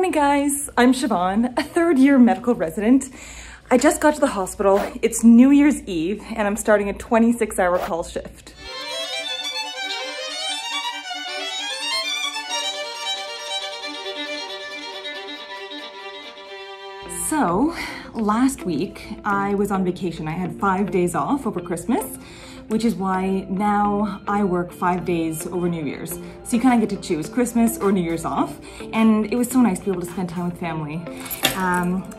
morning, guys. I'm Siobhan, a third-year medical resident. I just got to the hospital. It's New Year's Eve, and I'm starting a 26-hour call shift. So, last week I was on vacation. I had 5 days off over Christmas, which is why now I work 5 days over New Year's. So you kind of get to choose Christmas or New Year's off. And it was so nice to be able to spend time with family.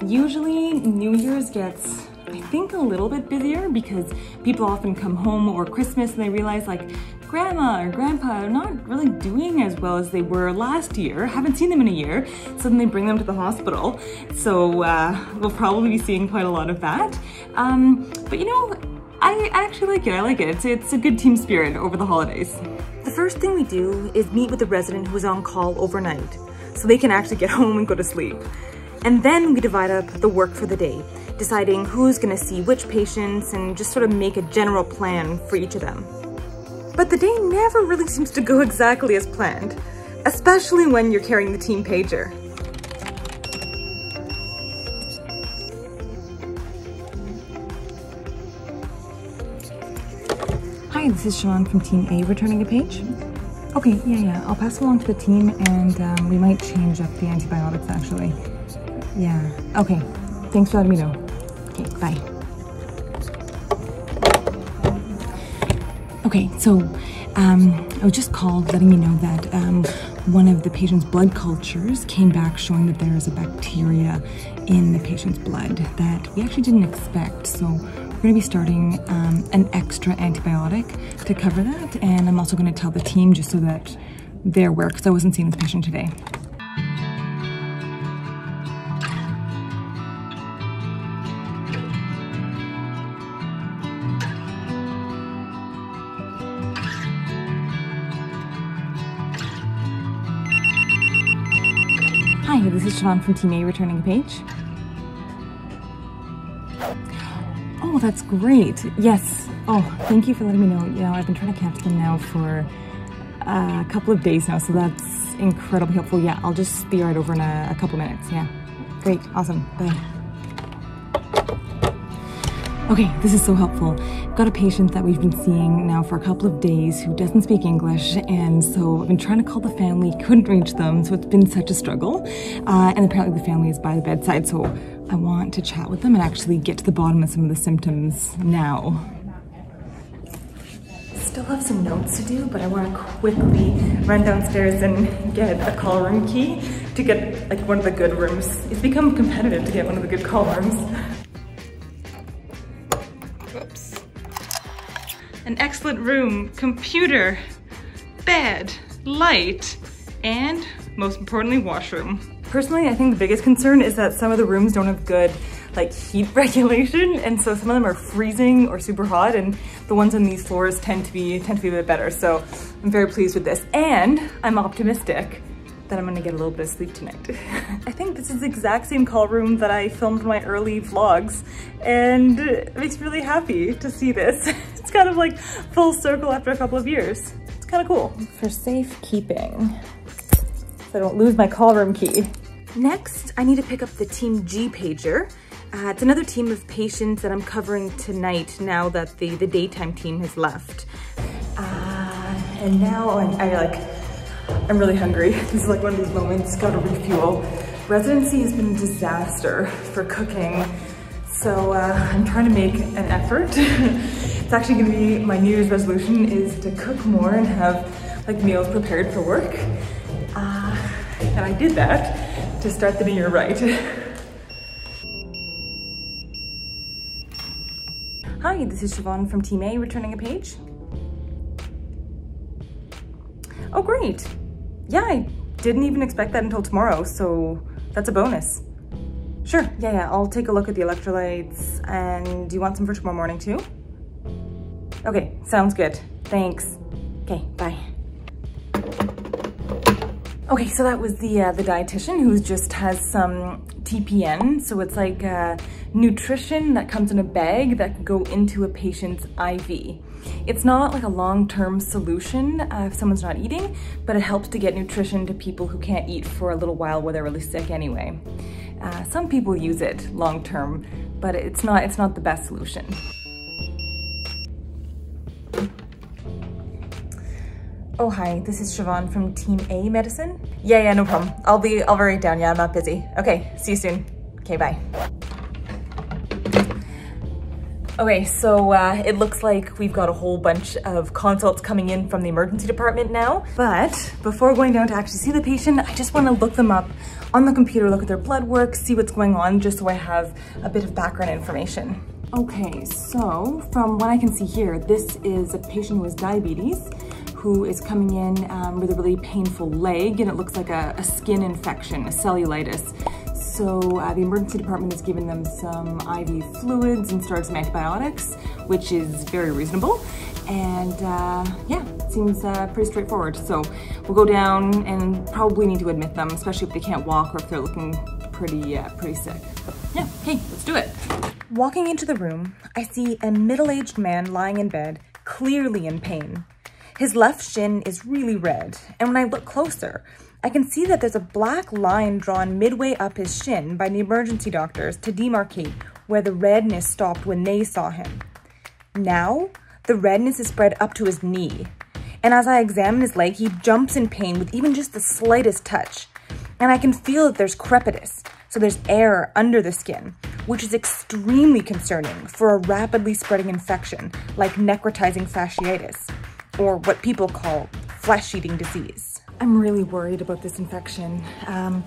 Usually New Year's gets, I think, a little bit busier because people often come home over Christmas and they realize like, Grandma or Grandpa are not really doing as well as they were last year. Haven't seen them in a year. So then they bring them to the hospital. So we'll probably be seeing quite a lot of that. But you know, I actually like it. I like it. It's a good team spirit over the holidays. The first thing we do is meet with the resident who's on call overnight so they can actually get home and go to sleep. And then we divide up the work for the day, deciding who's gonna see which patients and just sort of make a general plan for each of them. But the day never really seems to go exactly as planned, especially when you're carrying the team pager. Hi, this is Siobhan from Team A returning a page. Okay, yeah, I'll pass it along to the team and we might change up the antibiotics actually. Yeah, okay, thanks for letting me know. Okay, bye. Okay, so I was just called letting me know that one of the patient's blood cultures came back showing that there is a bacteria in the patient's blood that we actually didn't expect. So we're going to be starting an extra antibiotic to cover that, and I'm also going to tell the team just so that they're aware because I wasn't seeing this patient today. Hi, this is Siobhan from Team A returning a page. Oh, that's great. Yes. Oh, thank you for letting me know. You know, I've been trying to catch them now for a couple of days now, so that's incredibly helpful. Yeah, I'll just be right over in a couple minutes. Yeah. Great. Awesome. Bye. Okay, this is so helpful. Got a patient that we've been seeing now for a couple of days who doesn't speak English, and so I've been trying to call the family, couldn't reach them, so it's been such a struggle. And apparently the family is by the bedside, so I want to chat with them and actually get to the bottom of some of the symptoms now. Still have some notes to do, but I want to quickly run downstairs and get a call room key to get like one of the good rooms. It's become competitive to get one of the good call rooms. Whoops. An excellent room, computer, bed, light, and most importantly, washroom. Personally, I think the biggest concern is that some of the rooms don't have good like heat regulation, and so some of them are freezing or super hot, and the ones on these floors tend to be a bit better. So I'm very pleased with this, and I'm optimistic that I'm gonna get a little bit of sleep tonight. I think this is the exact same call room that I filmed my early vlogs, and it makes me really happy to see this. It's kind of like full circle after a couple of years. It's kind of cool. For safekeeping, so I don't lose my call room key. Next, I need to pick up the Team G pager. It's another team of patients that I'm covering tonight now that the daytime team has left. And now I'm really hungry. This is like one of these moments, gotta refuel. Residency has been a disaster for cooking, so I'm trying to make an effort. It's actually gonna be my New Year's resolution is to cook more and have like meals prepared for work. And I did that to start the new year right. Hi, this is Siobhan from Team A returning a page. Oh, great. Yeah, I didn't even expect that until tomorrow, so that's a bonus. Sure, yeah, I'll take a look at the electrolytes. And do you want some for tomorrow morning too? Okay, sounds good. Thanks. Okay, bye. Okay, so that was the dietitian who just has some TPN. So it's like nutrition that comes in a bag that can go into a patient's IV. It's not like a long-term solution if someone's not eating, but it helps to get nutrition to people who can't eat for a little while where they're really sick anyway. Some people use it long-term, but it's not the best solution. Oh, hi, this is Siobhan from Team A Medicine. Yeah, no problem. I'll write it down. Yeah, I'm not busy. Okay, see you soon. Okay, bye. Okay, so it looks like we've got a whole bunch of consults coming in from the emergency department now. But before going down to actually see the patient, I just want to look them up on the computer, look at their blood work, see what's going on, just so I have a bit of background information. Okay, so from what I can see here, this is a patient who has diabetes, who is coming in with a really painful leg, and it looks like a skin infection, a cellulitis. So the emergency department has given them some IV fluids and started some antibiotics, which is very reasonable. And yeah, it seems pretty straightforward. So we'll go down and probably need to admit them, especially if they can't walk or if they're looking pretty sick. But yeah, okay, let's do it. Walking into the room, I see a middle-aged man lying in bed, clearly in pain. His left shin is really red, and when I look closer, I can see that there's a black line drawn midway up his shin by the emergency doctors to demarcate where the redness stopped when they saw him. Now, the redness is spread up to his knee, and as I examine his leg, he jumps in pain with even just the slightest touch. And I can feel that there's crepitus, so there's air under the skin, which is extremely concerning for a rapidly spreading infection like necrotizing fasciitis, or what people call flesh-eating disease. I'm really worried about this infection. I'm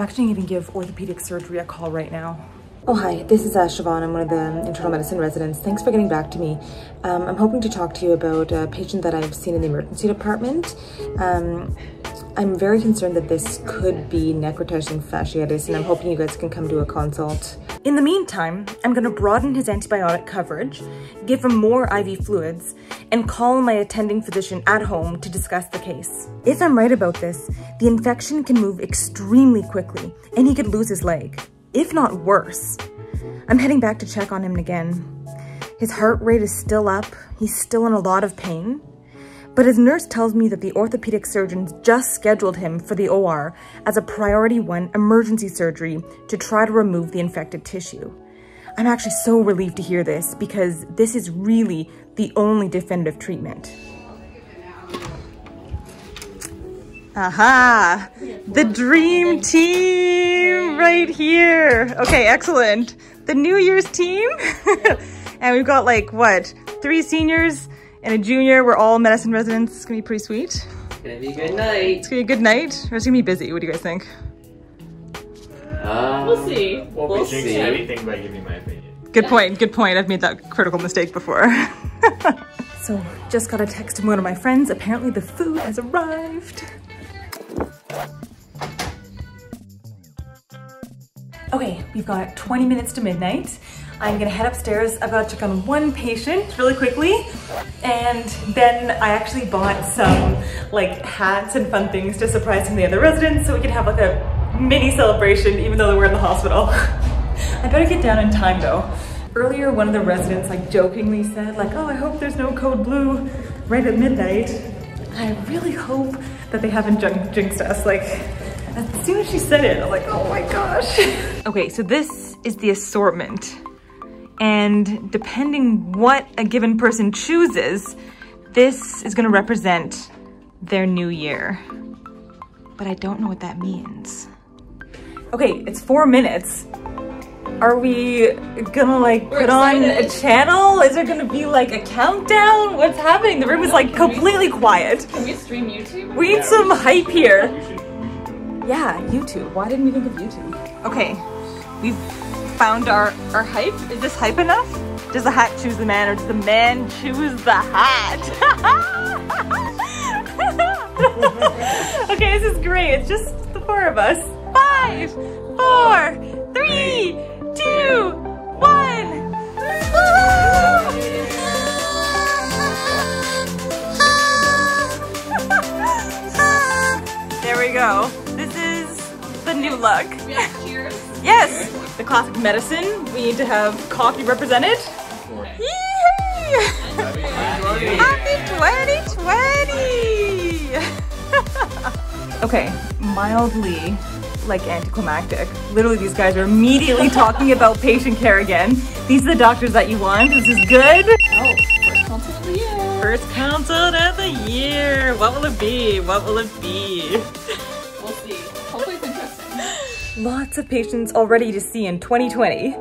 actually going to give orthopedic surgery a call right now. Oh, hi, this is Siobhan. I'm one of the internal medicine residents. Thanks for getting back to me. I'm hoping to talk to you about a patient that I've seen in the emergency department. I'm very concerned that this could be necrotizing fasciitis, and I'm hoping you guys can come to a consult. In the meantime, I'm going to broaden his antibiotic coverage, give him more IV fluids, and call my attending physician at home to discuss the case. If I'm right about this, the infection can move extremely quickly, and he could lose his leg, if not worse. I'm heading back to check on him again. His heart rate is still up, he's still in a lot of pain, but his nurse tells me that the orthopedic surgeons just scheduled him for the OR as a priority 1 emergency surgery to try to remove the infected tissue. I'm actually so relieved to hear this because this is really the only definitive treatment. Aha! The dream team right here. Okay, excellent. The New Year's team. And we've got like, what, 3 seniors and a junior. We're all medicine residents. It's gonna be pretty sweet. It's gonna be a good night. It's gonna be a good night, or it's gonna be busy. What do you guys think? We'll see. We'll see. Anything by giving my opinion. Good point, good point. I've made that critical mistake before. So, just got a text from one of my friends. Apparently the food has arrived. Okay, we've got 20 minutes to midnight. I'm gonna head upstairs. I've got to check on one patient really quickly. And then I actually bought some like hats and fun things to surprise some of the other residents so we can have like a mini celebration even though we're in the hospital. I better get down in time though. Earlier, one of the residents like jokingly said like, oh, I hope there's no code blue right at midnight. I really hope that they haven't jinxed us. Like, as soon as she said it, I'm like, oh my gosh. Okay, so this is the assortment. And depending what a given person chooses, this is gonna represent their new year. But I don't know what that means. Okay, it's 4 minutes. Are we gonna like put on a channel? Is there gonna be like a countdown? What's happening? The room is like completely quiet. Can we stream YouTube? We need some hype here. Yeah, YouTube. Why didn't we think of YouTube? Okay, we've found our hype. Is this hype enough? Does the hat choose the man or does the man choose the hat? Okay, this is great. It's just the 4 of us. 5, 4, 3, 2, 1. There we go. This is the new look. Yeah, cheers. Yes, the classic medicine. We need to have coffee represented. Yay! Happy 2020! Okay, mildly like anticlimactic. Literally, these guys are immediately talking about patient care again. These are the doctors that you want. This is good. Oh, first consult of the year. First consult of the year. What will it be? What will it be? We'll see. Hopefully it's interesting. Lots of patients already to see in 2020.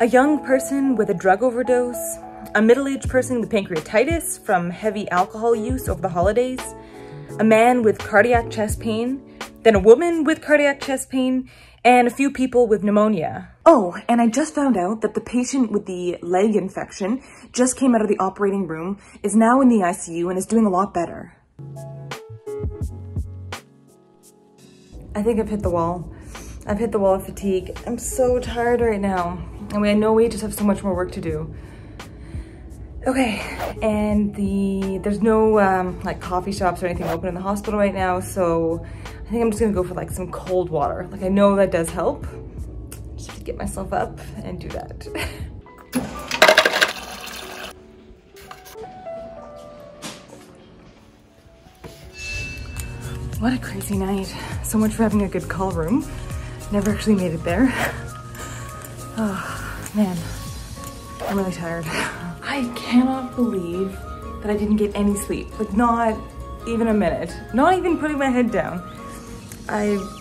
A young person with a drug overdose, a middle-aged person with pancreatitis from heavy alcohol use over the holidays, a man with cardiac chest pain, then a woman with cardiac chest pain, and a few people with pneumonia. Oh, and I just found out that the patient with the leg infection just came out of the operating room, is now in the ICU, and is doing a lot better. I think I've hit the wall. I've hit the wall of fatigue. I'm so tired right now. And I know we just have so much more work to do. Okay, and there's no like coffee shops or anything open in the hospital right now, so I think I'm just gonna go for like some cold water. Like, I know that does help. Just have to get myself up and do that. What a crazy night. So much for having a good call room. Never actually made it there. Oh, man, I'm really tired. I cannot believe that I didn't get any sleep. Like, not even a minute. Not even putting my head down.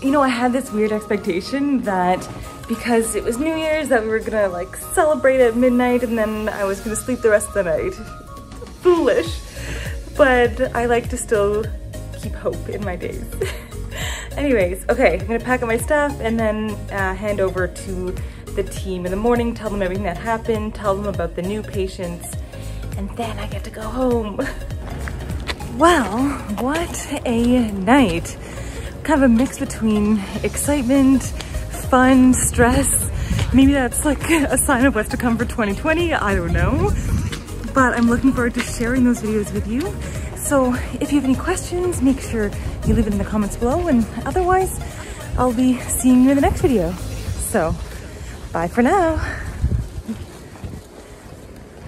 You know, I had this weird expectation that because it was New Year's that we were gonna like celebrate at midnight and then I was gonna sleep the rest of the night. Foolish. But I like to still keep hope in my days. Anyways, okay, I'm gonna pack up my stuff and then hand over to the team in the morning, tell them everything that happened, tell them about the new patients, and then I get to go home. Well, what a night. Kind of a mix between excitement, fun, stress. Maybe that's like a sign of what's to come for 2020, I don't know. But I'm looking forward to sharing those videos with you. So if you have any questions, make sure you leave it in the comments below, and otherwise, I'll be seeing you in the next video. So, bye for now.